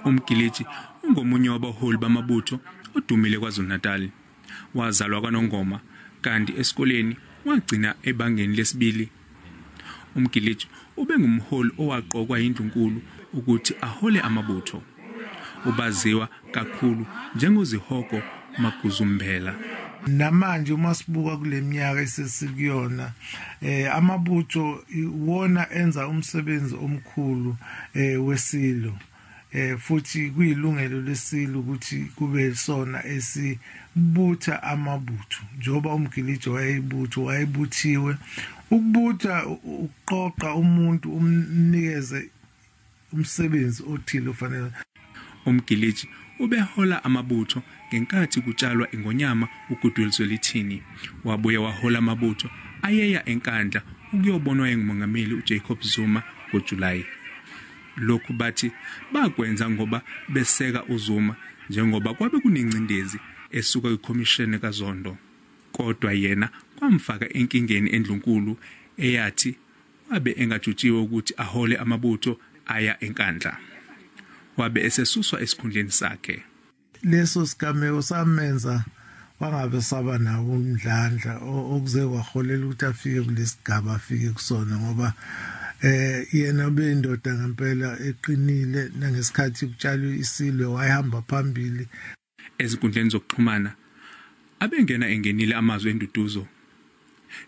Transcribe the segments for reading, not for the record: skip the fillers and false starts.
UMgiliji ungomunye wabaholi bamabutho odumile KwaZulu-Natal. Wazalwa kwaNongoma kanti esikoleni wagcina ebangeni lesibili. UMgiliji ube ngumholi owaqokwa yiNdlunkulu ukuthi ahole amabutho. Ubaziwa kakhulu njengozihoko Maguzumbela. Namanje uma sibuka kule minyaka esesikuyona amabutho wona enza umsebenzi omkhulu wesilo futhi kuyilungelo lesilo ukuthi kube sona esibutha amabutho njoba uMgiliji wayebuthiwe ukubutha uqoqa umuntu umnikeze umsebenzi othile ofanele. UMgiliji ubehola amabutho ngenkathi kutshalwa iNgonyama uGoodwill Zwelithini. Wabuye wahola amabutho ayeya eNkandla ukuyobonwa yengumongameli uJacob Zuma ngoJulayi. Lokhu bathi bakwenza ngoba beseka uZuma njengoba kwabe kunencindezi esuka kwikhomishini kaZondo. Kodwa yena kwamfaka enkingeni eNdlunkulu eyathi wabe engajutshiwe ukuthi ahole amabutho aya eNkandla. Wabe esesuswa esikhundleni sakhe. Leso sigameko samenza wangabe saba nawo umdlandla okuze kwaholela ukuthi afike kulesigaba afike kusona ngoba yena bendoda ngempela eqinile nangesikhathi kutshalwe isilwe wayehamba phambili. Ezinkundleni zokuxhumana abengena engenile amazwi enduduzo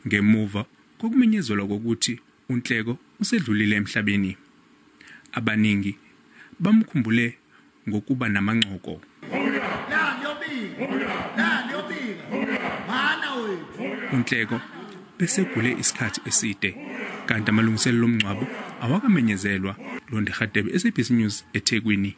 ngemuva kokumenyezelwa kokuthi uNhleko usedlulile emhlabeni. Abaningi bamkhumbule ngokuba namangcoko. uNhleko besegule isikhathi eside kanti amalungiselelo omngcwabo awakamenyezelwa. Londi Hadebe, SABC News, eThekwini.